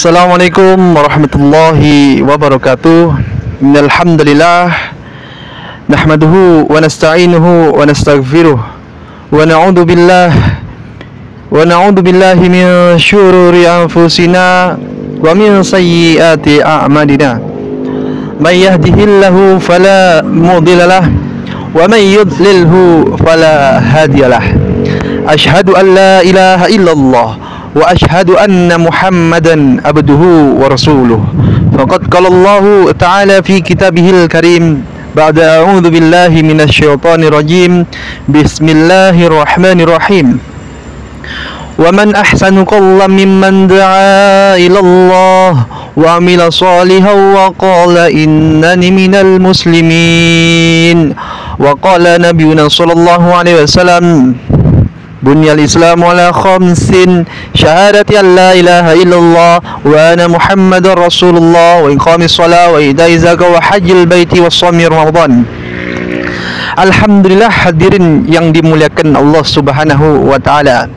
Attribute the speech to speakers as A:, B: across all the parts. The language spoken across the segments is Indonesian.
A: Assalamualaikum warahmatullahi wabarakatuh. Innalhamdulillah nahmaduhu wa nasta'inuhu wa nastaghfiruh wa na'udzu billahi min syururi anfusina wa min sayyiati a'malina. May yahdihillahu fala mudhillalah wa may yudlilhu fala hadiyalah. Asyhadu an la ilaha illallah wa asyhadu anna Muhammadan abduhu wa rasuluh. Faqad qala Allah ta'ala fi kitabihil karim ba'da a'udzu billahi minasyaitonir rajim. Bismillahirrahmanirrahim. Wa man ahsanu qawlan mimman da'a ila Allah wa amila shalihan wa qala innani minal muslimin. Wa qala nabiyuna sallallahu alaihi wasallam Bunyal Islamu ala khamsin syahadati an la ilaha illallah wa ana Muhammadar Rasulullah wa iqamis shalah wa idai zakah wa hajjil baiti wa shaumi Ramadan. Alhamdulillah, hadirin yang dimuliakan Allah Subhanahu wa taala.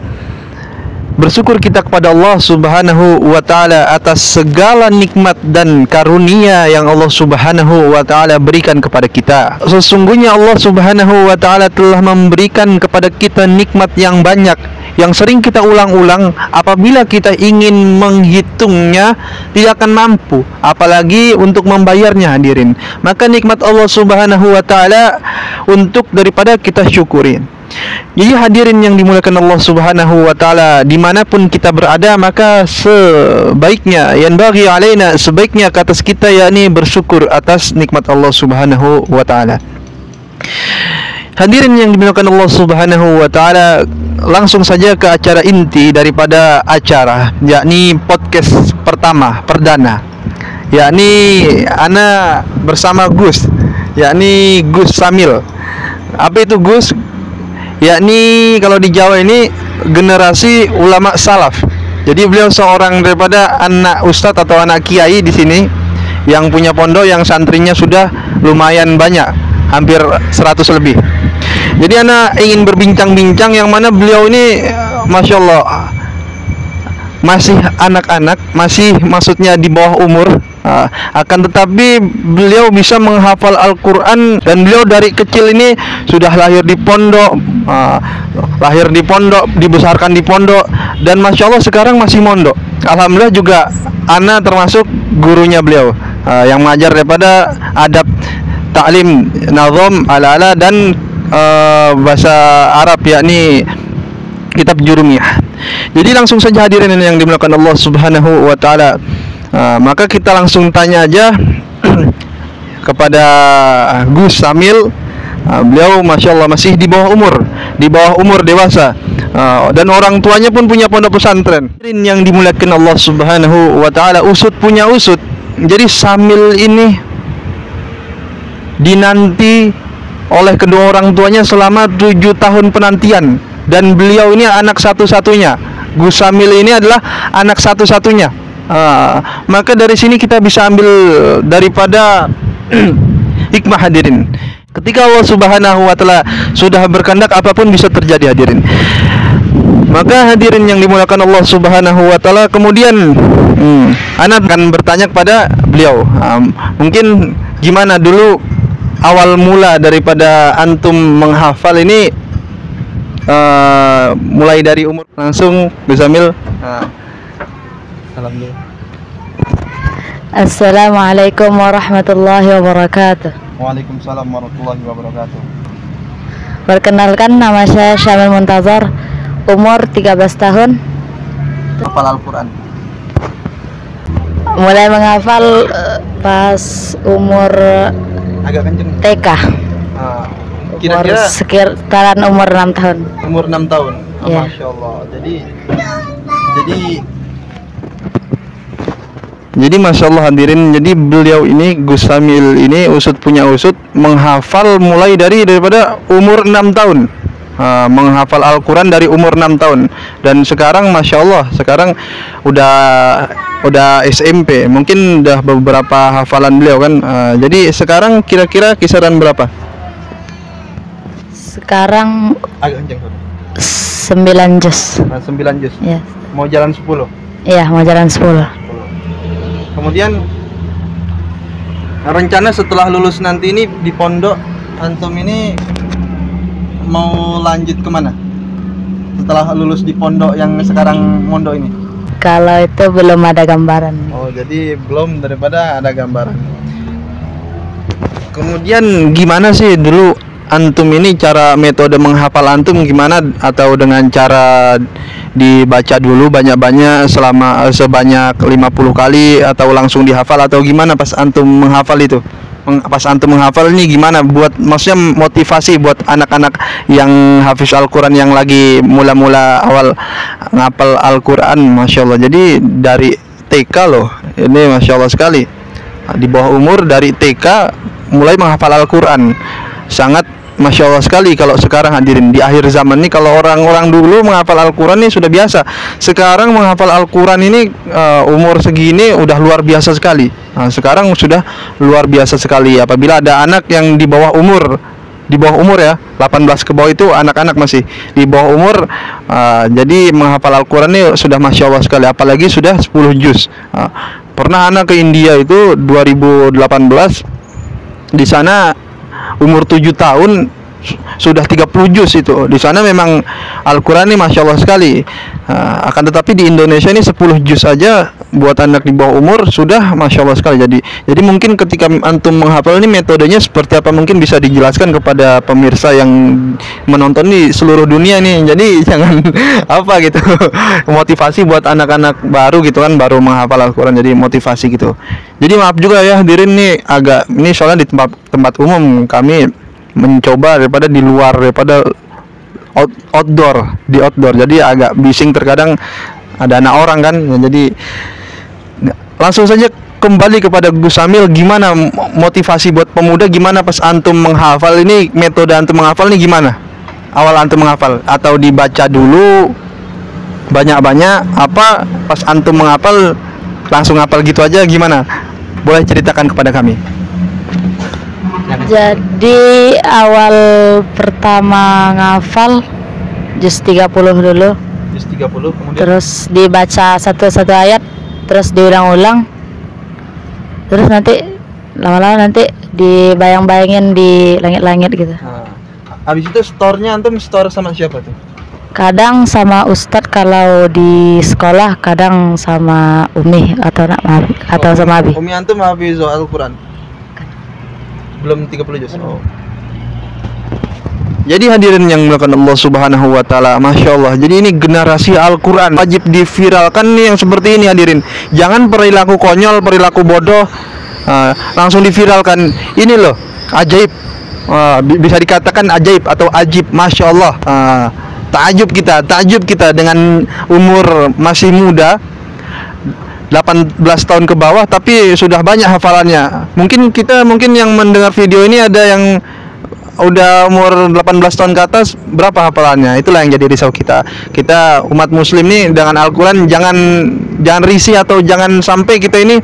A: Bersyukur kita kepada Allah Subhanahu wa taala atas segala nikmat dan karunia yang Allah Subhanahu wa taala berikan kepada kita. Sesungguhnya Allah Subhanahu wa taala telah memberikan kepada kita nikmat yang banyak yang sering kita ulang-ulang. Apabila kita ingin menghitungnya tidak akan mampu, apalagi untuk membayarnya, hadirin. Maka nikmat Allah Subhanahu wa taala untuk daripada kita syukuri. Jadi hadirin yang dimuliakan Allah Subhanahu wa taala, dimanapun kita berada, maka sebaiknya yanbaghi alaina, sebaiknya ke atas kita yakni bersyukur atas nikmat Allah Subhanahu wa taala. Hadirin yang dimuliakan Allah Subhanahu wa taala, langsung saja ke acara inti daripada acara, yakni podcast pertama perdana, yakni ana bersama Gus, yakni Gus Samil. Apa itu Gus? Yakni kalau di Jawa ini generasi ulama salaf. Jadi beliau seorang daripada anak ustadz atau anak kiai di sini yang punya pondok, yang santrinya sudah lumayan banyak, hampir 100 lebih. Jadi anak ingin berbincang-bincang yang mana beliau ini Masya Allah masih anak-anak, masih maksudnya di bawah umur, akan tetapi beliau bisa menghafal Al-Quran. Dan beliau dari kecil ini sudah lahir di pondok, dibesarkan di pondok, dan Masya Allah sekarang masih mondok. Alhamdulillah juga ana termasuk gurunya beliau, yang mengajar daripada adab ta'lim, nazam, ala-ala, dan bahasa Arab, yakni kitab Jurumiyah. Jadi langsung saja hadirin yang dimuliakan Allah Subhanahu wa taala, maka kita langsung tanya aja kepada Gus Samil. Beliau Masya Allah masih di bawah umur dewasa, dan orang tuanya pun punya pondok pesantren. Yang dimuliakan Allah Subhanahu wa taala, usut punya usut. Jadi Samil ini dinanti oleh kedua orang tuanya selama 7 tahun penantian, dan beliau ini anak satu-satunya. Gus Samil ini adalah anak satu-satunya. Maka dari sini kita bisa ambil daripada hikmah, hadirin. Ketika Allah Subhanahu wa taala sudah berkehendak, apapun bisa terjadi, hadirin. Maka hadirin yang dimuliakan Allah Subhanahu wa taala, kemudian ana akan bertanya kepada beliau, mungkin gimana dulu awal mula daripada antum menghafal ini, mulai dari umur. Langsung Gus Samil. Alhamdulillah.
B: Assalamualaikum warahmatullahi wabarakatuh.
A: Waalaikumsalam warahmatullahi wabarakatuh.
B: Perkenalkan, nama saya Syamil Muntazar, umur 13 tahun.
A: Hafal Al-Quran.
B: Mulai menghafal pas umur
A: Agak kenceng.
B: TK.
A: Kira-kira
B: sekitaran umur 6 tahun.
A: Umur 6 tahun.
B: Ya.
A: Masya Allah. Jadi Masya Allah, hadirin. Jadi beliau ini, Gus Samil ini, usut punya usut, menghafal mulai daripada umur 6 tahun. Menghafal Al-Quran dari umur 6 tahun. Dan sekarang Masya Allah, sekarang udah SMP. Mungkin udah beberapa hafalan beliau kan. Jadi sekarang kira-kira kisaran berapa?
B: Sekarang
A: Agak kenceng.
B: 9 juz.
A: 9 juz.
B: Ya.
A: Mau jalan 10?
B: Iya, mau jalan 10.
A: Kemudian rencana setelah lulus nanti ini di pondok antum ini mau lanjut kemana? Setelah lulus di pondok yang sekarang mondok ini?
B: Kalau itu belum ada gambaran.
A: Oh, jadi belum daripada ada gambaran. Kemudian gimana sih dulu antum ini cara metode menghafal antum gimana, atau dengan cara dibaca dulu banyak-banyak selama sebanyak 50 kali, atau langsung dihafal, atau gimana pas antum menghafal itu? Pas antum menghafal ini gimana buat, maksudnya motivasi buat anak-anak yang hafiz Al-Quran yang lagi mula-mula awal ngapal Al-Quran, Masya Allah. Jadi dari TK loh, ini Masya Allah sekali, di bawah umur dari TK mulai menghafal Al-Quran, sangat Masya Allah sekali. Kalau sekarang hadirin di akhir zaman ini, kalau orang-orang dulu menghafal Al-Quran ini sudah biasa, sekarang menghafal Al-Quran ini umur segini udah luar biasa sekali. Nah, sekarang sudah luar biasa sekali. Apabila ada anak yang di bawah umur ya, 18 ke bawah itu anak-anak masih di bawah umur, jadi menghafal Al-Quran ini sudah Masya Allah sekali, apalagi sudah 10 juz. Pernah anak ke India itu 2018, di sana umur 7 tahun sudah 30 juz itu. Di sana memang Al-Quran ini Masya Allah sekali. Akan tetapi di Indonesia ini 10 juz aja buat anak di bawah umur sudah Masya Allah sekali. Jadi mungkin ketika antum menghafal ini metodenya seperti apa, mungkin bisa dijelaskan kepada pemirsa yang menonton di seluruh dunia nih. Jadi jangan apa gitu, motivasi buat anak-anak baru gitu kan, baru menghafal Al-Quran, jadi motivasi gitu. Jadi maaf juga ya hadirin nih, agak ini soalnya di tempat umum kami mencoba daripada di luar, daripada outdoor, jadi agak bising terkadang, ada anak orang kan. Jadi langsung saja kembali kepada Gus Samil, gimana motivasi buat pemuda, gimana pas antum menghafal ini, metode antum menghafal ini gimana? Awal antum menghafal, atau dibaca dulu banyak-banyak, apa pas antum menghafal langsung hafal gitu aja, gimana? Boleh ceritakan kepada kami.
B: Jadi awal pertama ngafal juz 30 dulu.
A: Juz 30 kemudian
B: Terus dibaca satu-satu ayat, terus diulang-ulang. Terus nanti lama-lama nanti dibayang-bayangin di langit-langit gitu.
A: Habis itu store-nya antum store sama siapa tuh?
B: Kadang sama ustadz kalau di sekolah, kadang sama Umi atau sama Abi.
A: Umi antum hafiz Al-Quran? Belum 30 juz. Jadi hadirin yang dimuliakan Allah Subhanahu wa taala, Masya Allah. Jadi ini generasi Al-Quran wajib diviralkan nih yang seperti ini hadirin. Jangan perilaku konyol, perilaku bodoh langsung diviralkan. Ini loh ajaib, bisa dikatakan ajaib atau ajib, Masya Allah. Takjub kita dengan umur masih muda, 18 tahun ke bawah, tapi sudah banyak hafalannya. Mungkin yang mendengar video ini ada yang udah umur 18 tahun ke atas, berapa hafalannya? Itulah yang jadi risau kita. Kita umat muslim nih dengan Al-Quran jangan risih, atau jangan sampai kita ini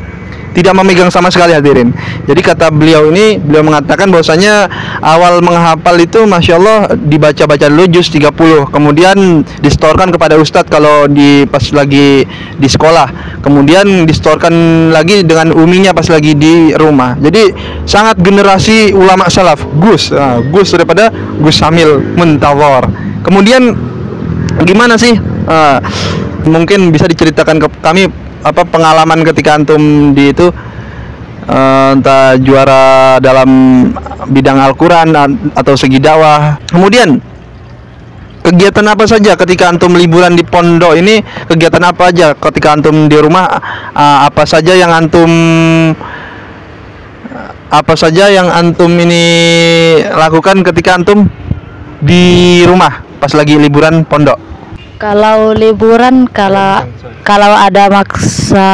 A: tidak memegang sama sekali hadirin. Jadi kata beliau mengatakan bahwasanya awal menghafal itu Masya Allah dibaca-baca dulu juz 30, kemudian distorkan kepada ustadz kalau pas lagi di sekolah, kemudian distorkan lagi dengan uminya pas lagi di rumah. Jadi sangat generasi ulama salaf, Gus daripada Gus Samil Muntawar. Kemudian gimana sih, mungkin bisa diceritakan ke kami apa pengalaman ketika antum di itu, entah juara dalam bidang Al-Quran atau segi dakwah. Kemudian kegiatan apa saja ketika antum liburan di pondok ini, kegiatan apa aja ketika antum di rumah, apa saja yang antum ini lakukan ketika antum di rumah pas lagi liburan pondok?
B: Kalau liburan, kalau ada maksa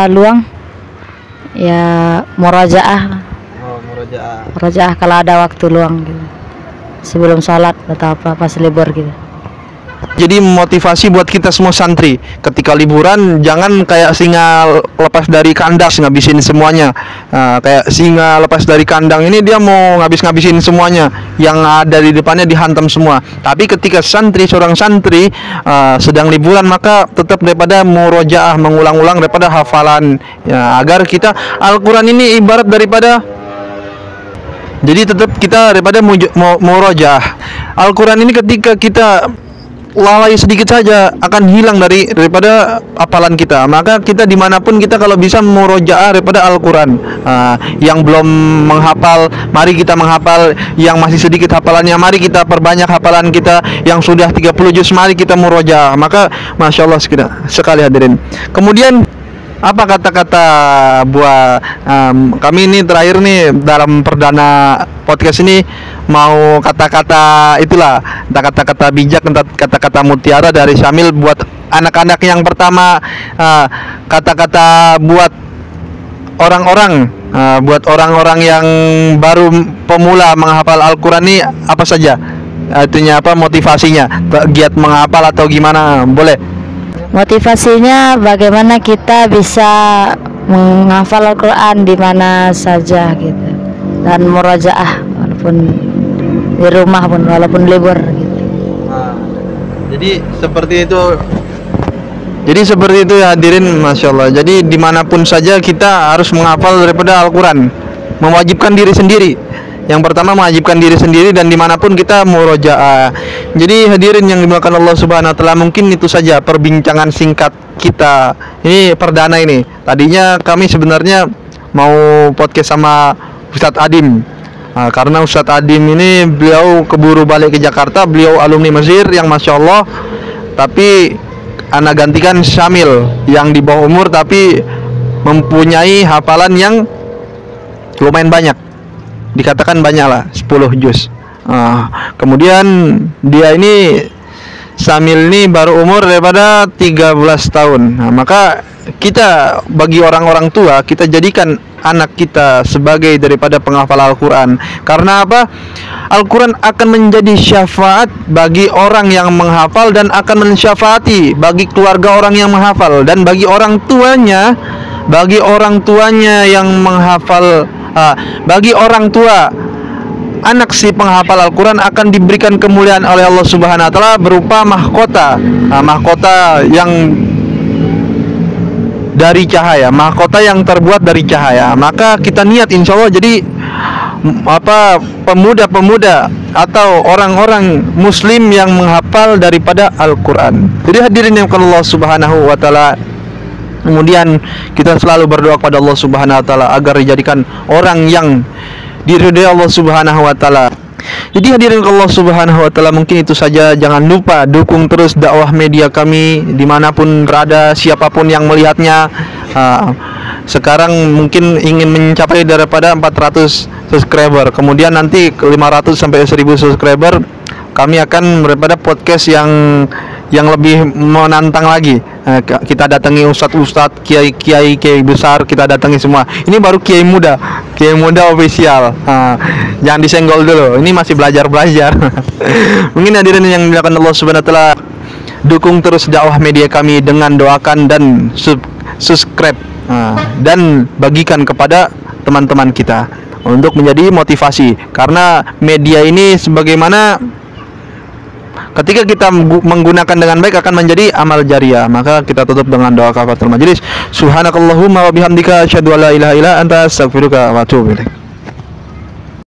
B: luang ya murojaah.
A: Murojaah
B: kalau ada waktu luang gitu, sebelum sholat atau apa pas libur gitu.
A: Jadi motivasi buat kita semua santri, ketika liburan jangan kayak singa lepas dari kandang ngabisin semuanya. Kayak singa lepas dari kandang ini dia mau ngabisin semuanya, yang ada di depannya dihantam semua. Tapi ketika seorang santri sedang liburan, maka tetap daripada murojaah, mengulang-ulang daripada hafalan ya, agar kita Al-Quran ini ibarat daripada, jadi tetap kita daripada murojaah Al-Quran ini, ketika kita lalai sedikit saja akan hilang daripada hafalan kita. Maka kita dimanapun kita kalau bisa murojaah daripada Al-Quran. Yang belum menghafal, mari kita menghafal. Yang masih sedikit hafalannya, mari kita perbanyak hafalan kita. Yang sudah 30 juz, mari kita murojaah. Maka Masya Allah sekali hadirin. Kemudian apa kata-kata buat kami ini terakhir nih dalam perdana podcast ini, mau kata-kata itulah, kata-kata bijak, kata-kata mutiara dari Syamil buat anak-anak. Yang pertama, kata-kata buat orang-orang yang baru pemula menghafal Al-Quran ini apa saja? Artinya apa motivasinya? Giat menghafal atau gimana? Boleh.
B: Motivasinya bagaimana kita bisa menghafal Al-Quran di mana saja gitu, dan murojaah walaupun di rumah pun, walaupun libur gitu.
A: Jadi seperti itu ya hadirin, Masya Allah. Jadi dimanapun saja kita harus menghafal daripada Al-Quran, mewajibkan diri sendiri. Yang pertama mewajibkan diri sendiri, dan dimanapun kita murojaah. Jadi hadirin yang dimuliakan Allah Subhanahu Wa Taala, mungkin itu saja perbincangan singkat kita. Ini perdana ini. Tadinya kami sebenarnya mau podcast sama Ustadz Adim, karena Ustadz Adim ini beliau keburu balik ke Jakarta. Beliau alumni Mesir yang Masya Allah. Tapi anak gantikan Syamil yang di bawah umur tapi mempunyai hafalan yang lumayan banyak, dikatakan banyak lah, 10 juz. Kemudian dia ini Syamil ini baru umur daripada 13 tahun. Maka kita, bagi orang-orang tua, kita jadikan anak kita sebagai daripada penghafal Al-Quran. Karena apa? Al-Quran akan menjadi syafaat bagi orang yang menghafal, dan akan mensyafaati bagi keluarga orang yang menghafal, dan bagi orang tuanya yang menghafal. Bagi orang tua anak si penghafal Al-Quran akan diberikan kemuliaan oleh Allah Subhanahu Wa Taala berupa mahkota, mahkota yang dari cahaya, mahkota yang terbuat dari cahaya. Maka kita niat insya Allah jadi pemuda-pemuda atau orang-orang muslim yang menghafal daripada Al-Quran. Jadi hadirin yang Allah Subhanahu Wa Taala, kemudian kita selalu berdoa kepada Allah Subhanahu Wa Taala agar dijadikan orang yang diridhai Allah Subhanahu Wa Taala. Jadi hadirin Allah Subhanahu Wa Taala, mungkin itu saja. Jangan lupa dukung terus dakwah media kami dimanapun berada, siapapun yang melihatnya. Sekarang mungkin ingin mencapai daripada 400 subscriber, kemudian nanti 500 sampai 1000 subscriber, kami akan daripada podcast yang lebih menantang lagi. Kita datangi ustadz-ustadz, kiai besar, kita datangi semua. Ini baru kiai muda official. Jangan disenggol dulu, ini masih belajar. Mungkin hadirin yang dilakukan Allah Subhanahu Wa Taala, dukung terus dakwah media kami dengan doakan dan subscribe, dan bagikan kepada teman-teman kita untuk menjadi motivasi. Karena media ini sebagaimana ketika kita menggunakan dengan baik akan menjadi amal jariah. Maka kita tutup dengan doa kafaratul majelis. Subhanakallahumma wa bihamdika asyhadu an la ilaha illa anta astaghfiruka wa atubu ilaik.